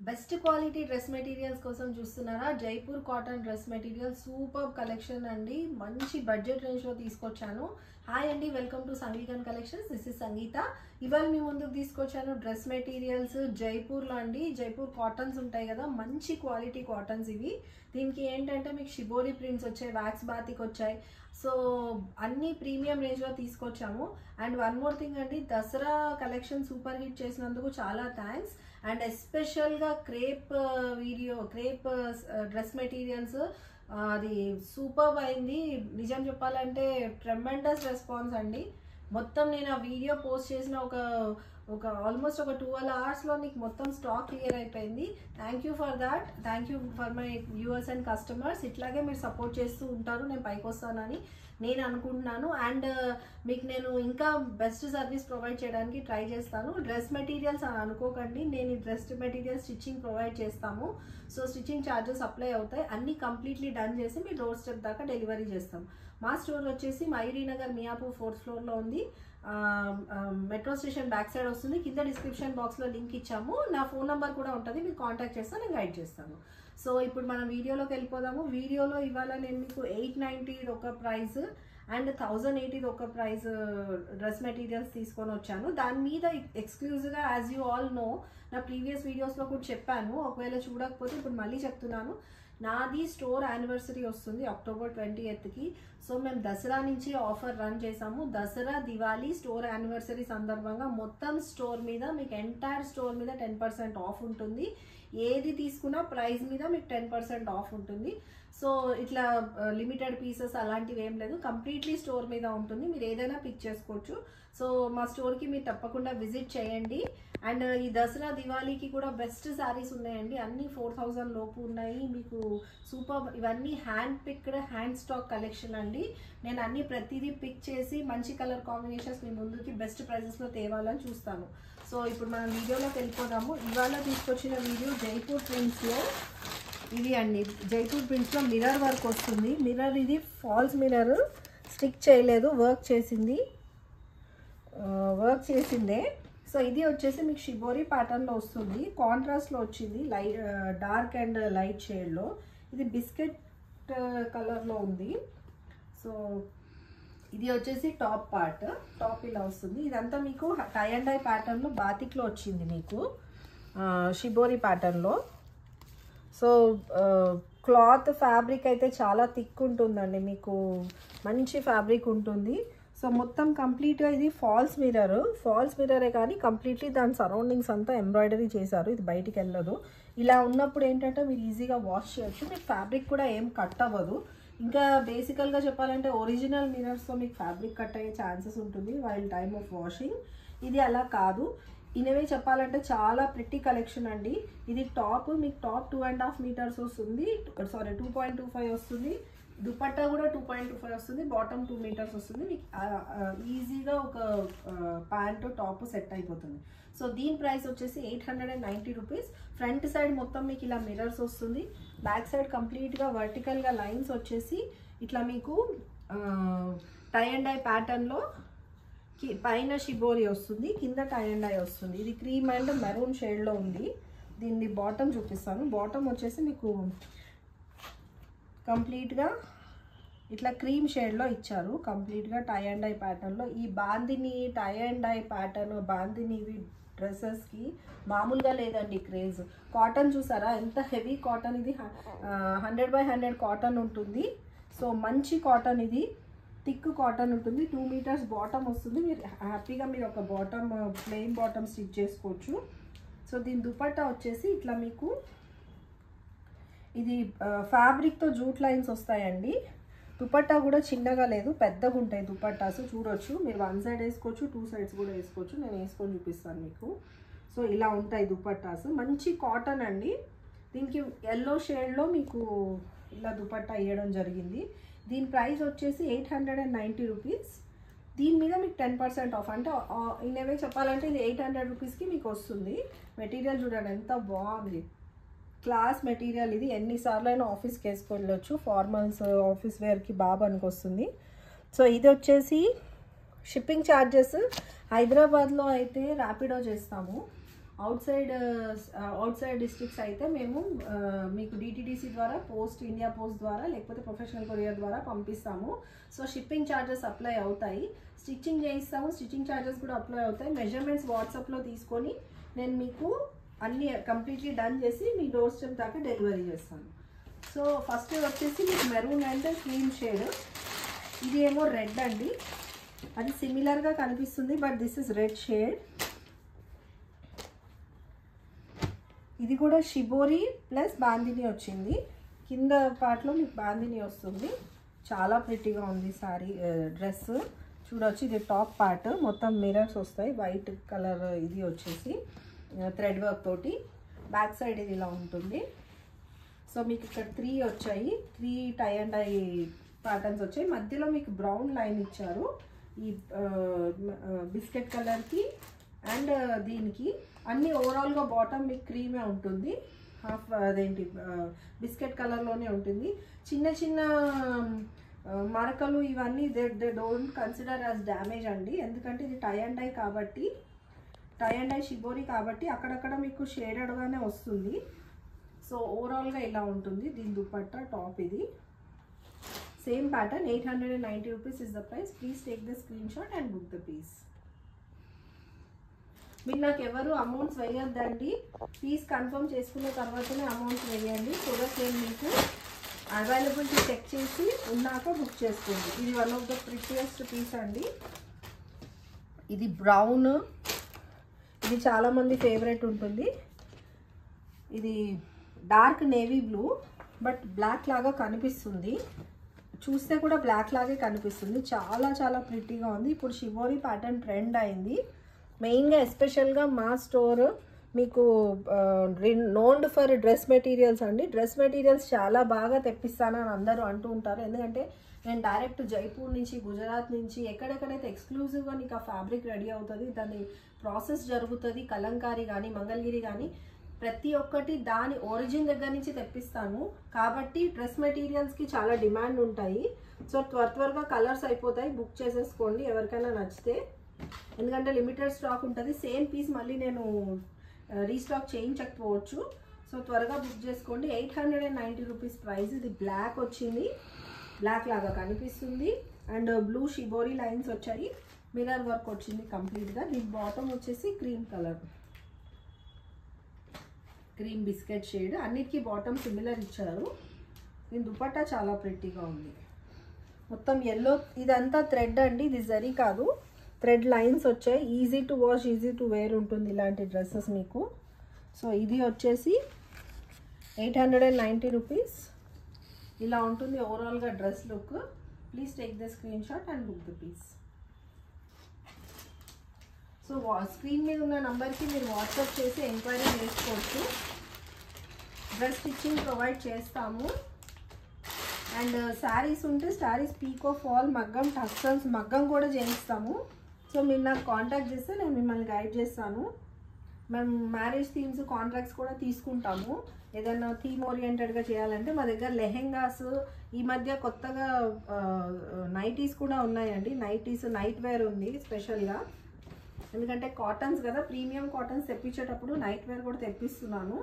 Best quality dress materials కోసం చూస్తున్నారా? Jaipur cotton dress material super collection అండి. మంచి బడ్జెట్ రేంజ్లో తీసుకొచ్చాను. హాయ్ అండి, welcome to Sangeethan collections. This is Sangeetha. ఇవాళ మీ ముందుకు తీసుకొచ్చాను డ్రెస్ మెటీరియల్స్ జైపూర్లో అండి. జైపూర్ కాటన్స్ ఉంటాయి కదా, మంచి క్వాలిటీ కాటన్స్ ఇవి. దీనికి ఏంటంటే మీకు షిబోరి ప్రింట్స్ వచ్చాయి, వ్యాక్స్ బాతిక్ వచ్చాయి. సో అన్ని ప్రీమియం రేంజ్లో తీసుకొచ్చాము. అండ్ వన్ మోర్ థింగ్ అండి, దసరా కలెక్షన్ సూపర్ హిట్ చేసినందుకు చాలా థ్యాంక్స్. అండ్ ఎస్పెషల్గా క్రేప్ డ్రెస్ మెటీరియల్స్ అది సూపర్ అయింది. నిజం చెప్పాలంటే ట్రెమెండస్ రెస్పాన్స్ అండి. మొత్తం నేను ఆ వీడియో పోస్ట్ చేసిన ఒక ఆల్మోస్ట్ ఒక 12 అవర్స్లో నీకు మొత్తం స్టాక్ క్లియర్ అయిపోయింది. Thank you for that. Thank you for my viewers and customers. ఇట్లాగే మీరు సపోర్ట్ చేస్తూ ఉంటారు, నేను పైకి వస్తానని నేను అనుకుంటున్నాను. అండ్ మీకు నేను ఇంకా బెస్ట్ సర్వీస్ ప్రొవైడ్ చేయడానికి ట్రై చేస్తాను. డ్రెస్ మెటీరియల్స్ అని అనుకోకండి, నేను ఈ డ్రెస్ మెటీరియల్స్ స్టిచ్చింగ్ ప్రొవైడ్ చేస్తాము. సో స్టిచ్చింగ్ ఛార్జెస్ అప్లై అవుతాయి. అన్నీ కంప్లీట్లీ డన్ చేసి మీ డోర్ స్టెప్ దాకా డెలివరీ చేస్తాం. మా స్టోర్ వచ్చేసి మయూరి నగర్ మియాపూర్ 4th ఫ్లోర్లో ఉంది. మెట్రో స్టేషన్ బ్యాక్ సైడ్ వస్తుంది. కింద డిస్క్రిప్షన్ బాక్స్లో లింక్ ఇచ్చాము. నా ఫోన్ నెంబర్ కూడా ఉంటుంది, మీరు కాంటాక్ట్ చేస్తాను, నేను గైడ్ చేస్తాను. సో ఇప్పుడు మనం వీడియోలోకి వెళ్ళిపోదాము. వీడియోలో ఇవాళ నేను మీకు 890 ఒక ప్రైస్ అండ్ 1080 ఒక ప్రైస్ డ్రెస్ మెటీరియల్స్ తీసుకొని వచ్చాను. దాని మీద ఎక్స్క్లూజివ్గా యాజ్ యూ ఆల్ నో, నా ప్రీవియస్ వీడియోస్లో కూడా చెప్పాను. ఒకవేళ చూడకపోతే ఇప్పుడు మళ్ళీ చెప్తున్నాను. నాది స్టోర్ యానివర్సరీ వస్తుంది October 20th. సో మేము దసరా నుంచి ఆఫర్ రన్ చేసాము. దసరా దివాళీ స్టోర్ యానివర్సరీ సందర్భంగా మొత్తం స్టోర్ మీద మీకు ఎంటైర్ స్టోర్ మీద 10% ఆఫ్ ఉంటుంది. ఏది తీసుకున్నా ప్రైస్ మీద మీకు 10% ఆఫ్ ఉంటుంది. సో ఇట్లా లిమిటెడ్ పీసెస్ అలాంటివి ఏం లేదు, కంప్లీట్లీ స్టోర్ మీద ఉంటుంది. మీరు ఏదైనా పిక్ చేసుకోవచ్చు. సో మా స్టోర్కి మీరు తప్పకుండా విజిట్ చేయండి. అండ్ ఈ దసరా దివాళీకి కూడా బెస్ట్ శారీస్ ఉన్నాయండి. అన్నీ 4000 లోపు ఉన్నాయి మీకు. సూపర్, ఇవన్నీ hand picked hand stock collection అండి. నేను అన్ని ప్రతిదీ పిక్ చేసి మంచి కలర్ కాంబినేషన్స్ మీ ముందుకి బెస్ట్ ప్రైజెస్లో తేవాలని చూస్తాను. సో ఇప్పుడు మనం వీడియోలోకి వెళ్ళిపోదాము. ఇవాళ తీసుకొచ్చిన వీడియో జైపూర్ ప్రింట్స్లో ఇది అండి. జైపూర్ ప్రింట్స్లో మిర్రర్ వర్క్ వస్తుంది. మిర్రర్ ఇది ఫాల్స్ మిర్రర్, స్టిక్ చేయలేదు, వర్క్ చేసిందే. సో ఇది వచ్చేసి మీకు షిబోరి ప్యాటర్న్లో వస్తుంది. కాంట్రాస్ట్లో వచ్చింది, డార్క్ అండ్ లైట్ షేడ్లో. ఇది బిస్కెట్ కలర్లో ఉంది. సో ఇది వచ్చేసి టాప్ పార్ట్, టాప్ ఇలా వస్తుంది. ఇదంతా మీకు టై అండ్ డై ప్యాటర్న్లో బాతిక్లో వచ్చింది మీకు షిబోరి ప్యాటర్న్లో. సో క్లాత్ ఫ్యాబ్రిక్ అయితే చాలా థిక్ ఉంటుందండి, మీకు మంచి ఫ్యాబ్రిక్ ఉంటుంది. సో మొత్తం కంప్లీట్గా ఇది ఫాల్స్ మిర్రరే కానీ కంప్లీట్లీ దాని సరౌండింగ్స్ అంతా ఎంబ్రాయిడరీ చేశారు. ఇది బయటికి వెళ్ళదు. ఇలా ఉన్నప్పుడు ఏంటంటే మీరు ఈజీగా వాష్ చేయొచ్చు. మీకు ఫ్యాబ్రిక్ కూడా ఏం కట్ అవ్వదు. ఇంకా బేసికల్గా చెప్పాలంటే ఒరిజినల్ మిర్రర్స్తో మీకు ఫ్యాబ్రిక్ కట్ అయ్యే ఛాన్సెస్ ఉంటుంది వైల్ టైమ్ ఆఫ్ వాషింగ్. ఇది అలా కాదు. ఇనవే చెప్పాలంటే చాలా ప్రిట్టి కలెక్షన్ అండి. ఇది టాప్ మీకు 2.5 మీటర్స్ వస్తుంది, 2.25 వస్తుంది. దుపట్టా కూడా 2.25 వస్తుంది, బాటమ్ 2 మీటర్స్ వస్తుంది. మీకు ఈజీగా ఒక ప్యాంటు టాప్ సెట్ అయిపోతుంది. సో దీని ప్రైస్ వచ్చేసి 890 రూపీస్. ఫ్రంట్ సైడ్ మొత్తం మీకు ఇలా మిర్రర్స్ వస్తుంది. బ్యాక్ సైడ్ కంప్లీట్గా వర్టికల్గా లైన్స్ వచ్చేసి ఇట్లా మీకు టై అండ్ డై ప్యాటర్న్లో పైన షిబోరి వస్తుంది, కింద టై అండ్ డై వస్తుంది. ఇది క్రీమ్ అండ్ మెరూన్ షేడ్లో ఉంది. దీన్ని బాటమ్ చూపిస్తాను. బాటమ్ వచ్చేసి మీకు కంప్లీట్గా ఇట్లా క్రీమ్ షేడ్లో ఇచ్చారు, కంప్లీట్గా టై అండ్ డై ప్యాటర్న్లో. ఈ bandhani tie and dye pattern, బాందినివి డ్రెస్సెస్కి మామూలుగా లేదండి క్రేజ్. కాటన్ చూసారా ఎంత హెవీ కాటన్, ఇది 100/100 కాటన్ ఉంటుంది. సో మంచి కాటన్, ఇది థిక్ కాటన్ ఉంటుంది. 2 మీటర్స్ బాటమ్ వస్తుంది. మీరు హ్యాపీగా మీరు ఒక బాటమ్ ప్లెయిన్ బాటమ్ స్టిచ్ చేసుకోవచ్చు. సో దీని దుపట్టా వచ్చేసి ఇట్లా మీకు ఇది ఫ్యాబ్రిక్తో జూట్ లైన్స్ వస్తాయండి. దుపట్టా కూడా చిన్నగా లేదు, పెద్దగా ఉంటాయి దుపట్టాస్. చూడొచ్చు, మీరు 1 సైడ్ వేసుకోవచ్చు, 2 సైడ్స్ కూడా వేసుకోవచ్చు. నేను వేసుకొని చూపిస్తాను మీకు. సో ఇలా ఉంటాయి దుపట్టాస్. మంచి కాటన్ అండి. దీనికి ఎల్లో షేడ్లో మీకు ఇలా దుపట్టా వేయడం జరిగింది. దీని ప్రైస్ వచ్చేసి 890 రూపీస్. దీని మీద మీకు 10% ఆఫ్. అంటే ఇన్వే చెప్పాలంటే ఇది 800 రూపీస్కి మీకు వస్తుంది. మెటీరియల్ చూడండి ఎంత బాగుంది, క్లాస్ మెటీరియల్. ఇది ఎన్నిసార్లు అయినా ఆఫీస్కి వేసుకోవచ్చు, ఫార్మల్స్ ఆఫీస్ వేర్కి బాగా పనికొస్తుంది. సో ఇది వచ్చేసి షిప్పింగ్ ఛార్జెస్ హైదరాబాద్లో అయితే ర్యాపిడో చేస్తాము. అవుట్ సైడ్ డిస్ట్రిక్ట్స్ అయితే మేము మీకు డిటిడిసి ద్వారా ఇండియా పోస్ట్ ద్వారా లేకపోతే ప్రొఫెషనల్ కొరియర్ ద్వారా పంపిస్తాము. సో షిప్పింగ్ ఛార్జెస్ అప్లై అవుతాయి. స్టిచ్చింగ్ చేయిస్తాము, స్టిచ్చింగ్ ఛార్జెస్ కూడా అప్లై అవుతాయి. మెజర్మెంట్స్ వాట్సాప్లో తీసుకొని నేను మీకు అన్నీ కంప్లీట్లీ డన్ చేసి మీ డోర్ స్టెప్ దాకా డెలివరీ చేస్తాను. సో ఫస్ట్ వచ్చేసి మీకు మెరూన్ అండ్ క్రీమ్ షేడ్, ఇది ఏమో రెడ్ అండి, అది సిమిలర్గా కనిపిస్తుంది but this is red shade. ఇది కూడా షిబోరి ప్లస్ బాందిని వచ్చింది, కింద పార్ట్లో మీకు బాందిని వస్తుంది. చాలా ప్రిటీగా ఉంది సారీ డ్రెస్ చూడొచ్చు. ఇది టాప్ పార్ట్ మొత్తం మిరర్స్ వస్తాయి, వైట్ కలర్ ఇది వచ్చేసి థ్రెడ్ వర్క్ తోటి. బ్యాక్ సైడ్ ఇది ఇలా ఉంటుంది. సో మీకు ఇక్కడ 3 వచ్చాయి, 3 టై అండ్ డై ప్యాటర్న్స్ వచ్చాయి. మధ్యలో మీకు బ్రౌన్ లైన్ ఇచ్చారు ఈ బిస్కెట్ కలర్కి అండ్ దీనికి. అన్నీ ఓవరాల్గా బాటమ్ మీకు క్రీమే ఉంటుంది, హాఫ్ అదేంటి బిస్కెట్ కలర్లోనే ఉంటుంది. చిన్న చిన్న మరకలు ఇవన్నీ they don't consider as damage అండి, ఎందుకంటే ఇది టై అండ్ డై కాబట్టి, టై అండ్ డై షిబోరి కాబట్టి అక్కడక్కడ మీకు షేడెడ్గానే వస్తుంది. సో ఓవరాల్గా ఇలా ఉంటుంది. దీని దుపట్టా టాప్ ఇది same pattern. 890 rupees is the price. Please take the screenshot and book the piece. మీరు నాకు ఎవరు అమౌంట్స్ వేయొద్దండి, పీస్ కన్ఫర్మ్ చేసుకున్న తర్వాతనే అమౌంట్స్ వేయండి. సో దట్ నేను మీకు అవైలబిలిటీ చెక్ చేసి ఉన్నాక బుక్ చేసుకోండి. ఇది one of the prettiest piece అండి. ఇది బ్రౌన్, ఇది చాలామంది ఫేవరెట్ ఉంటుంది. ఇది dark navy blue but black లాగా కనిపిస్తుంది, చూస్తే కూడా బ్లాక్ లాగే కనిపిస్తుంది. చాలా చాలా ప్రిటీగా ఉంది. ఇప్పుడు షిబోరి ప్యాటర్న్ ట్రెండ్ అయింది మెయిన్గా, ఎస్పెషల్గా మా స్టోర్ మీకు నోన్డ్ ఫర్ డ్రెస్ మెటీరియల్స్ అండి. డ్రెస్ మెటీరియల్స్ చాలా బాగా తెప్పిస్తానని అందరూ అంటూ ఉంటారు, ఎందుకంటే నేను డైరెక్ట్ జైపూర్ నుంచి, గుజరాత్ నుంచి ఎక్కడెక్కడైతే ఎక్స్క్లూజివ్గా నీకు ఆ ఫ్యాబ్రిక్ రెడీ అవుతుంది, దాని ప్రాసెస్ జరుగుతుంది, కలంకారీ కానీ మంగళగిరి కానీ ప్రతి ఒక్కటి దాని ఒరిజిన్ దగ్గర నుంచి తెప్పిస్తాను. కాబట్టి డ్రెస్ మెటీరియల్స్కి చాలా డిమాండ్ ఉంటాయి. సో త్వరగా కలర్స్ అయిపోతాయి, బుక్ చేసేసుకోండి ఎవరికైనా నచ్చితే, ఎందుకంటే లిమిటెడ్ స్టాక్ ఉంటుంది. సేమ్ పీస్ మళ్ళీ నేను రీస్టాక్ చేయించకపోవచ్చు. సో త్వరగా బుక్ చేసుకోండి. 890 రూపీస్ ప్రైస్. ఇది బ్లాక్ వచ్చింది, బ్లాక్ లాగా కనిపిస్తుంది అండ్ బ్లూ షిబోరి లైన్స్ వచ్చాయి, మిర్రర్ వర్క్ వచ్చింది కంప్లీట్గా. దీని బాటమ్ వచ్చేసి cream colour, cream biscuit shade, అన్నిటికీ బాటమ్ సిమిలర్ ఇచ్చారు. దీని దుపట్టా చాలా ప్రిటీగా ఉంది, మొత్తం ఎల్లో. ఇదంతా థ్రెడ్ అండి, ఇది జరీ కాదు, థ్రెడ్ లైన్స్ వచ్చాయి. Easy to wash, easy to wear ఉంటుంది ఇలాంటి డ్రెస్సెస్ మీకు. సో ఇది వచ్చేసి 890 రూపీస్. ఇలా ఉంటుంది ఓవరాల్గా dress look. Please take the screenshot and book the piece. So screen మీద ఉన్న నంబర్కి మీరు వాట్సాప్ చేసి ఎంక్వైరీ చేసుకోవచ్చు. డ్రెస్ స్టిచ్చింగ్ ప్రొవైడ్ చేస్తాము. అండ్ శారీస్ ఉంటే శారీస్ పీకో, ఫాల్, మగ్గం, టక్సన్స్ మగ్గం కూడా చేయిస్తాము. సో మీరు నాకు కాంటాక్ట్ చేస్తే నేను మిమ్మల్ని గైడ్ చేస్తాను. మేము మ్యారేజ్ థీమ్స్ కాంట్రాక్ట్స్ కూడా తీసుకుంటాము. ఏదైనా థీమ్ ఓరియంటెడ్గా చేయాలంటే మా దగ్గర లెహెంగాస్, ఈ మధ్య కొత్తగా నైటీస్ కూడా ఉన్నాయండి. నైటీస్, నైట్ వేర్ ఉంది స్పెషల్గా, ఎందుకంటే కాటన్స్ కదా, ప్రీమియం కాటన్స్ తెప్పించేటప్పుడు నైట్ వేర్ కూడా తెప్పిస్తున్నాను.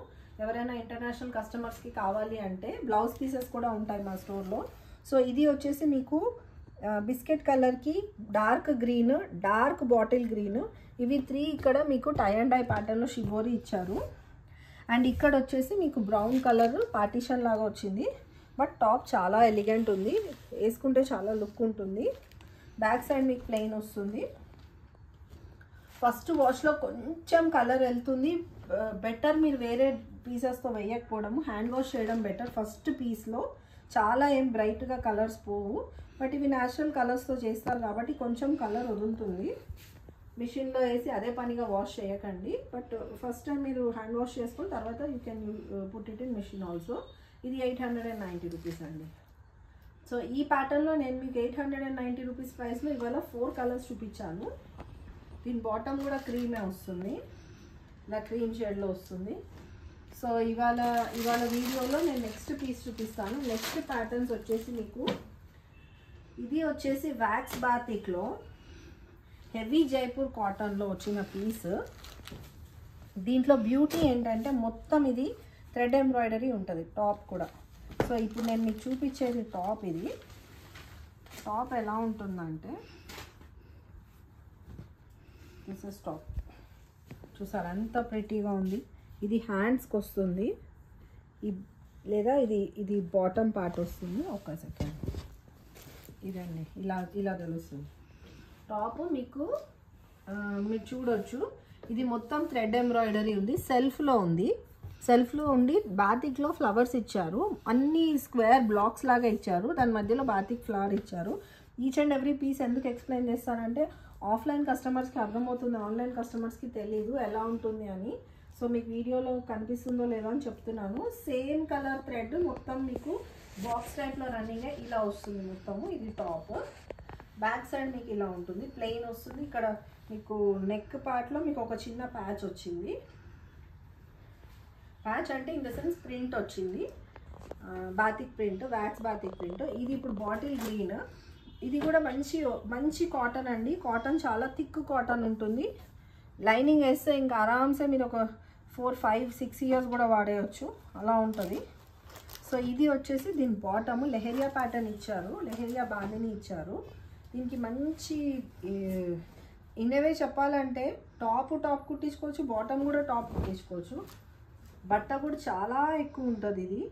ఎవరైనా ఇంటర్నేషనల్ కస్టమర్స్కి కావాలి అంటే బ్లౌజ్ పీసెస్ కూడా ఉంటాయి మా స్టోర్లో. సో ఇది వచ్చేసి మీకు బిస్కెట్ కలర్కి dark green, dark bottle green, ఇవి 3 ఇక్కడ మీకు టై అండ్ డై ప్యాటర్న్లో షిబోరి ఇచ్చారు. అండ్ ఇక్కడ వచ్చేసి మీకు బ్రౌన్ కలర్ పార్టీషన్ లాగా వచ్చింది, బట్ టాప్ చాలా ఎలిగెంట్ ఉంది, వేసుకుంటే చాలా లుక్ ఉంటుంది. బ్యాక్ సైడ్ మీకు ప్లెయిన్ వస్తుంది. ఫస్ట్ వాష్లో కొంచెం కలర్ వెళ్తుంది, బెటర్ మీరు వేరే పీసెస్తో వేయకపోవడము, హ్యాండ్ వాష్ చేయడం బెటర్. ఫస్ట్ పీస్లో చాలా ఏం బ్రైట్గా కలర్స్ పోవు, బట్ ఇవి న్యాచురల్ కలర్స్తో చేస్తారు కాబట్టి కొంచెం కలర్ వదులుతుంది. మిషన్లో వేసి అదే పనిగా వాష్ చేయకండి, బట్ ఫస్ట్ టైం మీరు హ్యాండ్ వాష్ చేసుకుని తర్వాత you can put it in mission also. ఇది 890 రూపీస్ అండి. సో ఈ ప్యాటర్న్లో నేను మీకు 890 రూపీస్ ప్రైస్లో ఇవాళ 4 కలర్స్ చూపించాను. దీని బాటమ్ కూడా క్రీమే వస్తుంది, ఇలా క్రీమ్ షేడ్లో వస్తుంది. సో ఇవాళ వీడియోలో నేను నెక్స్ట్ పీస్ చూపిస్తాను. నెక్స్ట్ ప్యాటర్న్స్ వచ్చేసి మీకు ఇది వచ్చేసి వ్యాక్స్ బాతిక్లో హెవీ జైపూర్ కాటన్లో వచ్చిన పీస్. దీంట్లో బ్యూటీ ఏంటంటే మొత్తం ఇది థ్రెడ్ ఎంబ్రాయిడరీ ఉంటుంది టాప్ కూడా. సో ఇప్పుడు నేను మీకు చూపించేది టాప్. ఇది టాప్ ఎలా ఉంటుందంటే దిస్ ఇస్ టాప్. చూసారు ఎంత ప్రిటీగా ఉంది. ఇది హ్యాండ్స్కి వస్తుంది లేదా ఇది బాటమ్ పార్ట్ వస్తుంది. ఒక సెకండ్, ఇదండి ఇలా తెలుస్తుంది. టాప్ మీకు మీరు చూడొచ్చు. ఇది మొత్తం థ్రెడ్ ఎంబ్రాయిడరీ ఉంది, సెల్ఫ్లో ఉండి బాతిక్లో ఫ్లవర్స్ ఇచ్చారు. అన్ని స్క్వేర్ బ్లాక్స్ లాగా ఇచ్చారు, దాని మధ్యలో బాతిక్ ఫ్లవర్ ఇచ్చారు. ఈచ్ అండ్ ఎవ్రీ పీస్ ఎందుకు ఎక్స్ప్లెయిన్ చేస్తానంటే ఆఫ్లైన్ కస్టమర్స్కి అర్థమవుతుంది, ఆన్లైన్ కస్టమర్స్కి తెలీదు ఎలా ఉంటుంది అని. సో మీకు వీడియోలో కనిపిస్తుందో లేదో అని చెప్తున్నాను. సేమ్ కలర్ థ్రెడ్ మొత్తం మీకు బాక్స్ టైప్లో రన్నింగ్ ఇలా వస్తుంది మొత్తము. ఇది టాప్. బ్యాక్ సైడ్ మీకు ఇలా ఉంటుంది, ప్లెయిన్ వస్తుంది. ఇక్కడ మీకు నెక్ పార్ట్లో మీకు ఒక చిన్న ప్యాచ్ వచ్చింది. ప్యాచ్ అంటే ఇన్ ద సెన్స్ ప్రింట్ వచ్చింది, batik print, wax batik print. ఇది ఇప్పుడు బాటిల్ గ్రీన్. ఇది కూడా మంచి కాటన్ అండి. కాటన్ చాలా థిక్ కాటన్ ఉంటుంది. లైనింగ్ వేస్తే ఇంకా ఆరామ్సే మీరు ఒక 4, 5, 6 ఇయర్స్ కూడా వాడేయచ్చు, అలా ఉంటుంది. సో ఇది వచ్చేసి దీని బాటమ్ లెహరియా ప్యాటర్న్ ఇచ్చారు, లెహరియా బాందిని ఇచ్చారు. దీనికి మంచి ఇన్నవే చెప్పాలంటే టాప్ కుట్టించుకోవచ్చు, బాటమ్ కూడా టాప్ కుట్టించుకోవచ్చు. బట్ట కూడా చాలా ఎక్కువ ఉంటుంది. ఇది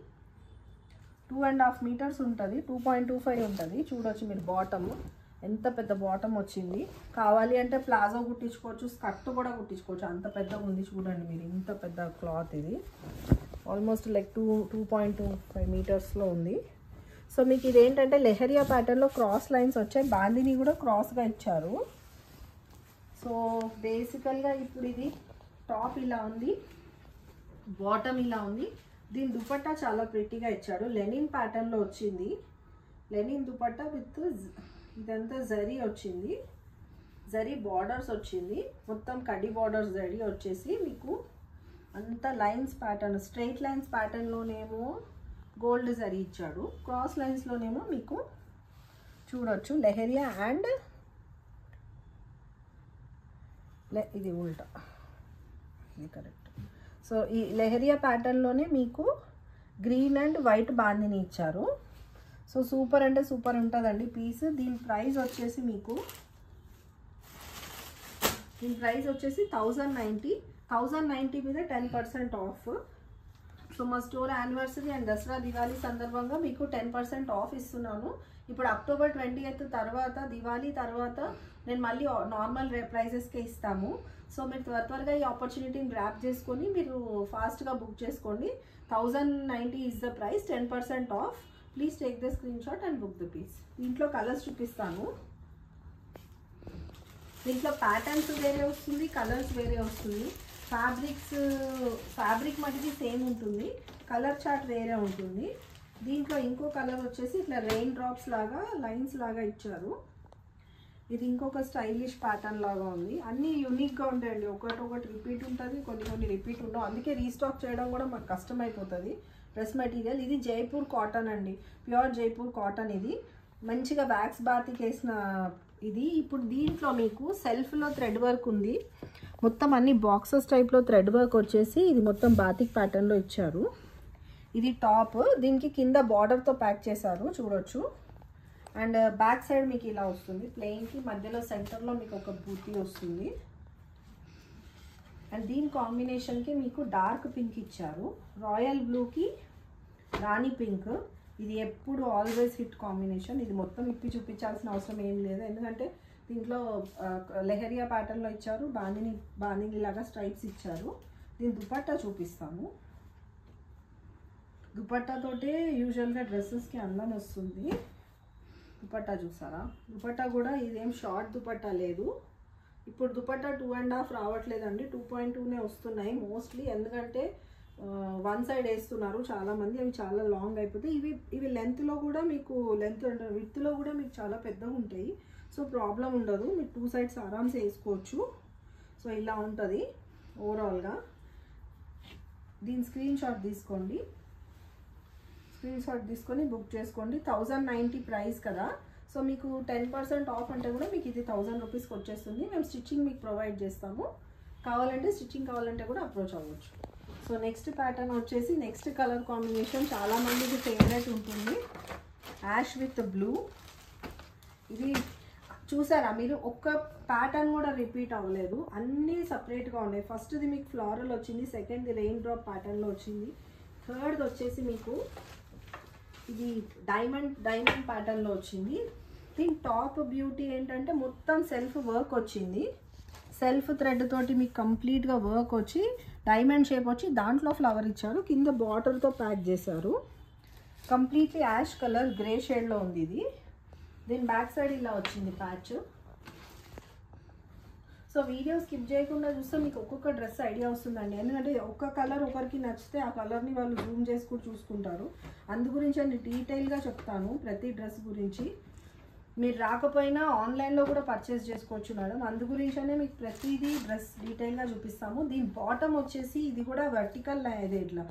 2.5 మీటర్స్ ఉంటుంది, 2.25 ఉంటుంది. చూడొచ్చు మీరు బాటమ్ ఎంత పెద్ద బాటమ్ వచ్చింది. కావాలి అంటే ప్లాజో కుట్టించుకోవచ్చు, స్కర్ట్ కూడా కుట్టించుకోవచ్చు, అంత పెద్దగా ఉంది. చూడండి మీరు ఇంత పెద్ద క్లాత్. ఇది ఆల్మోస్ట్ లైక్ 2.25 మీటర్స్లో ఉంది. సో మీకు ఇదేంటంటే లెహరియా ప్యాటర్న్లో క్రాస్ లైన్స్ వచ్చాయి, బాందిని కూడా క్రాస్గా ఇచ్చారు. సో బేసికల్గా ఇప్పుడు ఇది టాప్ ఇలా ఉంది, బాటమ్ ఇలా ఉంది. దీని దుపట్టా చాలా ప్రిటీగా ఇచ్చాడు, లెనిన్ ప్యాటర్న్లో వచ్చింది. లెనిన్ దుపట్టా విత్ ఇదంతా జరీ వచ్చింది, జరీ బార్డర్స్ వచ్చింది, మొత్తం కడ్డీ బార్డర్స్ జరీ వచ్చేసి మీకు అంత లైన్స్ ప్యాటర్న్, స్ట్రైట్ లైన్స్ ప్యాటర్న్లోనేమో గోల్డ్ జరీ ఇచ్చాడు, క్రాస్ లైన్స్లోనేమో మీకు చూడొచ్చు లెహరియా అండ్ ఇది ఉల్టా, ఇది కరెక్ట్. సో ఈ లెహరియా ప్యాటర్న్లోనే మీకు గ్రీన్ అండ్ వైట్ బాందిని ఇచ్చారు. సో సూపర్ అంటే సూపర్ ఉంటుందండి పీస్. దీని ప్రైస్ వచ్చేసి మీకు 1090 మీద 10% ఆఫ్. సో మా store anniversary and Dasara Diwali సందర్భంగా మీకు 10% ఆఫ్ ఇస్తున్నాను. ఇప్పుడు అక్టోబర్ 20th తర్వాత, దివాళీ తర్వాత నేను మళ్ళీ నార్మల్ ప్రైజెస్కే ఇస్తాము. సో మీరు త్వరగా ఈ ఆపర్చునిటీని గ్రాప్ చేసుకొని మీరు ఫాస్ట్గా బుక్ చేసుకోండి. 1090 is the price, 10% off. Please take the screenshot and book the piece. దీంట్లో కలర్స్ చూపిస్తాను. దీంట్లో ప్యాటర్న్స్ వేరే వస్తుంది, కలర్స్ వేరే వస్తుంది. ఫ్యాబ్రిక్ మటుకి సేమ్ ఉంటుంది, కలర్ చార్ట్ వేరే ఉంటుంది. దీంట్లో ఇంకో కలర్ వచ్చేసి ఇట్లా రెయిన్ డ్రాప్స్ లాగా లైన్స్ లాగా ఇచ్చారు. ఇది ఇంకొక స్టైలిష్ ప్యాటర్న్ లాగా ఉంది. అన్నీ యూనిక్గా ఉంటాయండి, ఒకటి రిపీట్ ఉంటుంది, కొన్ని రిపీట్ ఉండవు. అందుకే రీస్టాక్ చేయడం కూడా మాకు కష్టమైపోతుంది. డ్రెస్ మెటీరియల్ ఇది జైపూర్ కాటన్ అండి, ప్యూర్ జైపూర్ కాటన్. ఇది మంచిగా వ్యాక్స్ బాతిక్ వేసిన ఇది. ఇప్పుడు దీంట్లో మీకు సెల్ఫ్లో థ్రెడ్ వర్క్ ఉంది, మొత్తం అన్ని బాక్సెస్ టైప్లో థ్రెడ్ వర్క్ వచ్చేసి ఇది మొత్తం బాతిక్ ప్యాటర్న్లో ఇచ్చారు. ఇది టాప్, దీనికి కింద బార్డర్తో ప్యాక్ చేశారు చూడొచ్చు. అండ్ బ్యాక్ సైడ్ మీకు ఇలా వస్తుంది, ప్లెయిన్కి మధ్యలో సెంటర్లో మీకు ఒక బూటీ వస్తుంది. అండ్ దీని కాంబినేషన్కి మీకు డార్క్ పింక్ ఇచ్చారు, రాయల్ బ్లూకి రాణి పింక్. ఇది ఎప్పుడు ఆల్వేస్ హిట్ కాంబినేషన్. ఇది మొత్తం ఇప్పి చూపించాల్సిన అవసరం ఏం లేదు, ఎందుకంటే దీంట్లో లెహరియా ప్యాటర్న్లో ఇచ్చారు, బాందిని లాగా స్ట్రైప్స్ ఇచ్చారు. దీని దుపట్టా చూపిస్తాను. దుపట్టాతోటే యూజువల్గా డ్రెస్సెస్కి అందం వస్తుంది. దుపట్టా చూసారా, దుపట్టా కూడా ఇదేం షార్ట్ దుపట్టా లేదు. ఇప్పుడు దుపట్టా 2.5 రావట్లేదండి, 2.2నే వస్తున్నాయి మోస్ట్లీ. ఎందుకంటే 1 సైడ్ వేస్తున్నారు చాలామంది, అవి చాలా లాంగ్ అయిపోతాయి. ఇవి లెంత్లో కూడా మీకు విత్లో కూడా మీకు చాలా పెద్దగా ఉంటాయి. సో ప్రాబ్లం ఉండదు, మీరు 2 సైడ్స్ ఆరామ్సే వేసుకోవచ్చు. సో ఇలా ఉంటుంది ఓవరాల్గా. దీని స్క్రీన్ షాట్ తీసుకోండి, తీసుకొని బుక్ చేసుకోండి. 1090 ప్రైస్ కదా, సో మీకు 10% ఆఫ్ అంటే కూడా మీకు ఇది 1000 రూపీస్కి వచ్చేస్తుంది. మేము స్టిచ్చింగ్ మీకు ప్రొవైడ్ చేస్తాము. కావాలంటే స్టిచ్చింగ్ కావాలంటే కూడా అప్రోచ్ అవ్వచ్చు. సో నెక్స్ట్ ప్యాటర్న్ వచ్చేసి నెక్స్ట్ కలర్ కాంబినేషన్ చాలా మందికి ఫేవరెట్ ఉంటుంది, యాష్ విత్ బ్లూ. ఇది చూసారా మీరు, ఒక్క ప్యాటర్న్ కూడా రిపీట్ అవ్వలేదు, అన్నీ సపరేట్గా ఉన్నాయి. ఫస్ట్ది మీకు ఫ్లోరల్ వచ్చింది, సెకండ్ది రెయిన్ డ్రాప్ ప్యాటర్న్లో వచ్చింది, థర్డ్ది వచ్చేసి మీకు ఇది డైమండ్ ప్యాటర్న్లో వచ్చింది. దీని టాప్ బ్యూటీ ఏంటంటే మొత్తం సెల్ఫ్ వర్క్ వచ్చింది, సెల్ఫ్ థ్రెడ్ తోటి మీకు కంప్లీట్గా వర్క్ వచ్చి డైమండ్ షేప్ వచ్చి దాంట్లో ఫ్లవర్ ఇచ్చారు, కింద బార్డర్తో ప్యాక్ చేశారు. కంప్లీట్లీ యాష్ కలర్ గ్రే షేడ్లో ఉంది ఇది. దీని బ్యాక్ సైడ్ ఇలా వచ్చింది ప్యాచ్. సో వీడియో స్కిప్ చేయకుండా చూస్తే మీకు ఒక్కొక్క డ్రెస్ ఐడియా వస్తుందండి, ఎందుకంటే ఒక్క కలర్ ఒకరికి నచ్చితే ఆ కలర్ని వాళ్ళు జూమ్ చేసి కూడా చూసుకుంటారు. అందు గురించి అన్ని డీటెయిల్గా చెప్తాను ప్రతి డ్రెస్ గురించి. మీరు రాకపోయినా ఆన్లైన్లో కూడా పర్చేస్ చేసుకోవచ్చు మేడం, అందు గురించనే మీకు ప్రతిదీ డ్రెస్ డీటెయిల్గా చూపిస్తాము. దీని బాటమ్ వచ్చేసి ఇది కూడా వర్టికల్ ఇది ఇట్లా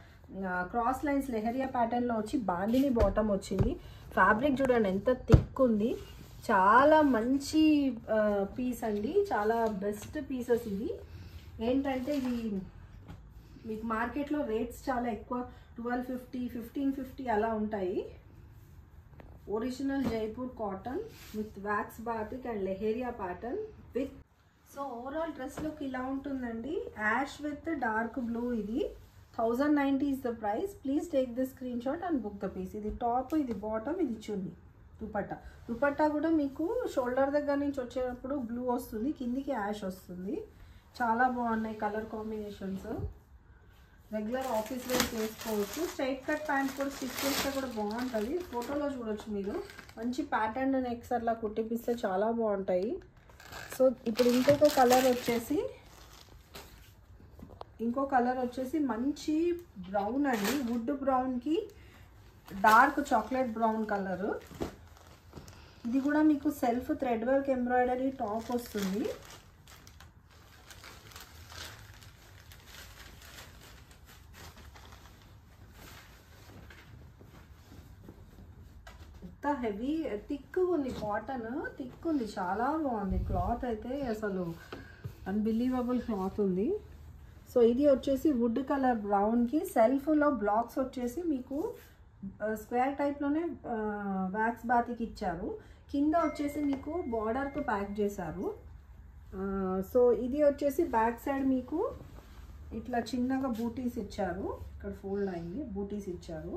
క్రాస్ లైన్స్ లెహరియా ప్యాటర్న్లో వచ్చి బాందిని బాటమ్ వచ్చింది. ఫ్యాబ్రిక్ చూడండి ఎంత థిక్ ఉంది, చాలా మంచి పీస్ అండి, చాలా బెస్ట్ పీసెస్ ఇవి. ఏంటంటే ఇది మీకు మార్కెట్లో రేట్స్ చాలా ఎక్కువ, 1250 1550 అలా ఉంటాయి. Original Jaipur cotton with wax batik and leheriya pattern with. So overall dress look ఇలా ఉంటుందండి, యాష్ విత్ డార్క్ బ్లూ. ఇది 1090 is the price. Please take this screenshot and book the piece. ఇది టాప్, ఇది బాటమ్, ఇది చున్నీ. దుపట్టా కూడా మీకు షోల్డర్ దగ్గర నుంచి వచ్చేటప్పుడు బ్లూ వస్తుంది, కిందికి యాష్ వస్తుంది. చాలా బాగున్నాయి colour combinations, regular office wear వేసుకోవచ్చు. స్ట్రైట్ కట్ ప్యాంట్ కూడా స్టిచ్ చేస్తే కూడా బాగుంటుంది, ఫోటోలో చూడొచ్చు మీరు. మంచి ప్యాటర్న్ నెక్స్ అట్లా కుట్టిపిస్తే చాలా బాగుంటాయి. సో ఇప్పుడు ఇంకో కలర్ వచ్చేసి మంచి బ్రౌన్ అండి, వుడ్ బ్రౌన్కి డార్క్ చాక్లెట్ బ్రౌన్ కలర్. ఇది కూడా మీకు self thread work embroidery top వస్తుంది. ఎంత హెవీ థిక్ ఉంది, కాటన్ థిక్ ఉంది, చాలా బాగుంది క్లాత్ అయితే, అసలు అన్బిలీవబుల్ క్లాత్ ఉంది. సో ఇది వచ్చేసి వుడ్ కలర్ బ్రౌన్కి సెల్ఫ్లో బ్లాక్స్ వచ్చేసి మీకు స్క్వేర్ టైప్లోనే వ్యాక్స్ బాతికి ఇచ్చారు, కింద వచ్చేసి మీకు బార్డర్తో ప్యాక్ చేశారు. సో ఇది వచ్చేసి బ్యాక్ సైడ్ మీకు ఇట్లా చిన్నగా బూటీస్ ఇచ్చారు, ఇక్కడ ఫోల్డ్ అయింది, బూటీస్ ఇచ్చారు.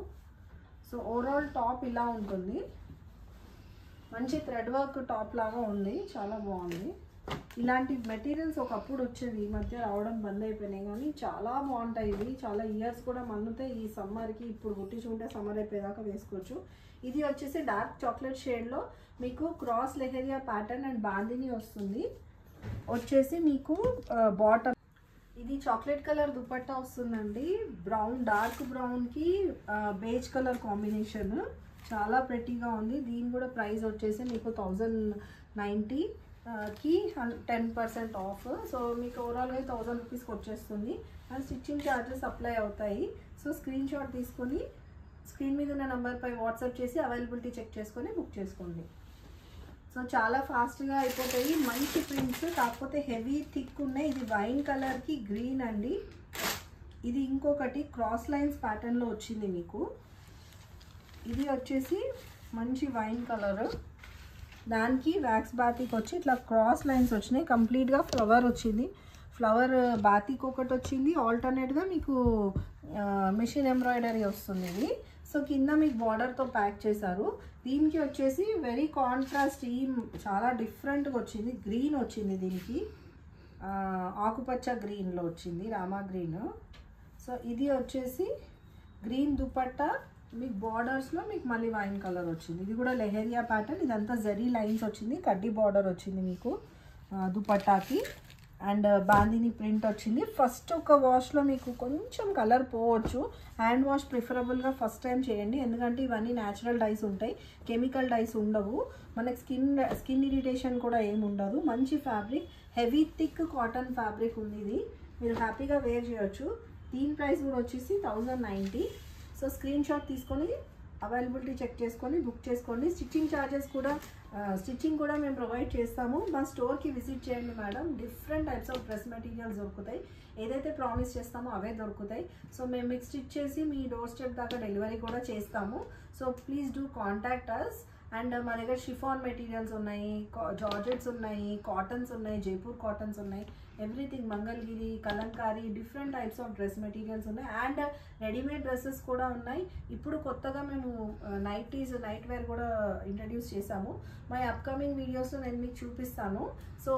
సో ఓవరాల్ టాప్ ఇలా ఉంటుంది, మంచి థ్రెడ్ వర్క్ టాప్ లాగా ఉంది, చాలా బాగుంది. ఇలాంటి మెటీరియల్స్ ఒకప్పుడు వచ్చేవి, ఈ మధ్య రావడం బంద్ అయిపోయినాయి, కానీ చాలా బాగుంటాయి ఇవి, చాలా ఇయర్స్ కూడా మన్నుతాయి. ఈ సమ్మర్కి ఇప్పుడు కుట్టించుకుంటే సమ్మర్ అయిపోయేదాకా వేసుకోవచ్చు. ఇది వచ్చేసి డార్క్ చాక్లెట్ షేడ్లో మీకు cross lehariya pattern and bandhani వస్తుంది. వచ్చేసి మీకు బాటమ్ ఇది చాక్లెట్ కలర్ దుపట్టా వస్తుందండి, బ్రౌన్ డార్క్ బ్రౌన్కి బేజ్ కలర్ కాంబినేషన్, చాలా ప్రెట్టీగా ఉంది. దీని కూడా ప్రైస్ వచ్చేసి మీకు 1090 కి 10% ఆఫ్. సో మీకు ఓవరాల్గా 1000 రూపీస్కి వచ్చేస్తుంది, అండ్ స్టిచ్చింగ్ ఛార్జెస్ అప్లై అవుతాయి. సో స్క్రీన్ షాట్ తీసుకొని స్క్రీన్ మీద ఉన్న నెంబర్పై వాట్సాప్ చేసి అవైలబిలిటీ చెక్ చేసుకొని బుక్ చేసుకోండి. సో చాలా ఫాస్ట్గా అయిపోతాయి, మంచి ప్రింట్స్, కాకపోతే హెవీ థిక్ ఉన్నాయి. ఇది వైన్ కలర్కి గ్రీన్ అండి. ఇది ఇంకొకటి క్రాస్ లైన్స్ ప్యాటర్న్లో వచ్చింది మీకు. ఇది వచ్చేసి మంచి వైన్ కలర్, దానికి వ్యాక్స్ బాతిక్ వచ్చి ఇట్లా క్రాస్ లైన్స్ వచ్చినాయి, కంప్లీట్గా ఫ్లవర్ వచ్చింది. ఫ్లవర్ బాతిక్ ఒకటి వచ్చింది, ఆల్టర్నేట్గా మీకు మిషన్ ఎంబ్రాయిడరీ వస్తుంది ఇది. సో కింద మీకు బార్డర్తో ప్యాక్ చేశారు. దీనికి వచ్చేసి వెరీ కాంట్రాస్ట్, ఈ చాలా డిఫరెంట్గా వచ్చింది, గ్రీన్ వచ్చింది, దీనికి ఆకుపచ్చ గ్రీన్లో వచ్చింది, రామా గ్రీన్. సో ఇది వచ్చేసి గ్రీన్ దుపట్టా, మీకు బార్డర్స్లో మీకు మళ్ళీ వైన్ కలర్ వచ్చింది. ఇది కూడా లెహరియా ప్యాటర్న్, ఇదంతా జరీ లైన్స్ వచ్చింది, కడ్డీ బార్డర్ వచ్చింది మీకు దుపట్టాకి, అండ్ బాందిని ప్రింట్ వచ్చింది. ఫస్ట్ ఒక వాష్లో మీకు కొంచెం కలర్ పోవచ్చు, హ్యాండ్ వాష్ ప్రిఫరబుల్గా ఫస్ట్ టైం చేయండి, ఎందుకంటే ఇవన్నీ న్యాచురల్ డైస్ ఉంటాయి, కెమికల్ డైస్ ఉండవు, మనకి స్కిన్ ఇరిటేషన్ కూడా ఏమి ఉండదు. మంచి fabric, heavy thick cotton fabric ఉంది, ఇది మీరు హ్యాపీగా వేర్ చేయొచ్చు. దీని ప్రైస్ కూడా వచ్చేసి 1090. సో స్క్రీన్ షాట్ తీసుకొని అవైలబిలిటీ చెక్ చేసుకొని బుక్ చేసుకోండి. స్టిచ్చింగ్ కూడా మేము ప్రొవైడ్ చేస్తాము. మా స్టోర్కి విజిట్ చేయండి madam. Different types of dress materials దొరుకుతాయి. ఏదైతే ప్రామిస్ చేస్తామో అవే దొరుకుతాయి. సో మేము మీకు స్టిచ్ చేసి మీ డోర్ స్టెప్ దాకా డెలివరీ కూడా చేస్తాము. So please do contact us. And మా దగ్గర షిఫాన్ మెటీరియల్స్ ఉన్నాయి, జార్జెట్స్ ఉన్నాయి, కాటన్స్ ఉన్నాయి, జైపూర్ కాటన్స్ ఉన్నాయి, everything, Mangalagiri, Kalamkari, different types of dress materials ఉన్నాయి. అండ్ రెడీమేడ్ డ్రెస్సెస్ కూడా ఉన్నాయి. ఇప్పుడు కొత్తగా మేము నైట్ వేర్ కూడా ఇంట్రడ్యూస్ చేసాము. మై అప్కమింగ్ వీడియోస్లో నేను మీకు చూపిస్తాను. సో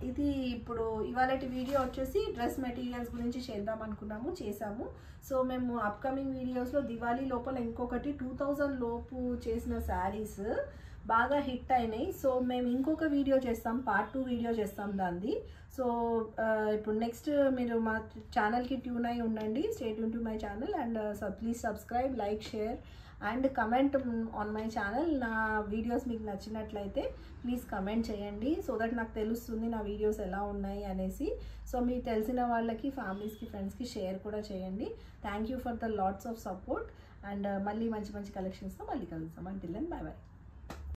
ఇది ఇప్పుడు ఇవాళ వీడియో వచ్చేసి డ్రెస్ మెటీరియల్స్ గురించి చేద్దాం అనుకున్నాము, చేసాము. సో మేము అప్కమింగ్ వీడియోస్లో దివాళీ లోపల ఇంకొకటి 2000 లోపు చేసిన శారీస్ బాగా హిట్ అయినాయి. సో మేము ఇంకొక వీడియో చేస్తాం, పార్ట్ 2 వీడియో చేస్తాం దాన్ని. సో ఇప్పుడు నెక్స్ట్ మీరు మా ఛానల్కి ట్యూన్ అయి ఉండండి. Stay tune to my channel and please subscribe, like, share and comment on my channel. నా వీడియోస్ మీకు నచ్చినట్లయితే ప్లీజ్ కమెంట్ చేయండి. సో దట్ నాకు తెలుస్తుంది నా వీడియోస్ ఎలా ఉన్నాయి అనేసి. సో మీకు తెలిసిన వాళ్ళకి, ఫ్యామిలీస్కి, ఫ్రెండ్స్కి షేర్ కూడా చేయండి. Thank you for the lots of support. And మళ్ళీ మంచి మంచి కలెక్షన్స్తో మళ్ళీ కలుస్తాం. Until then bye by.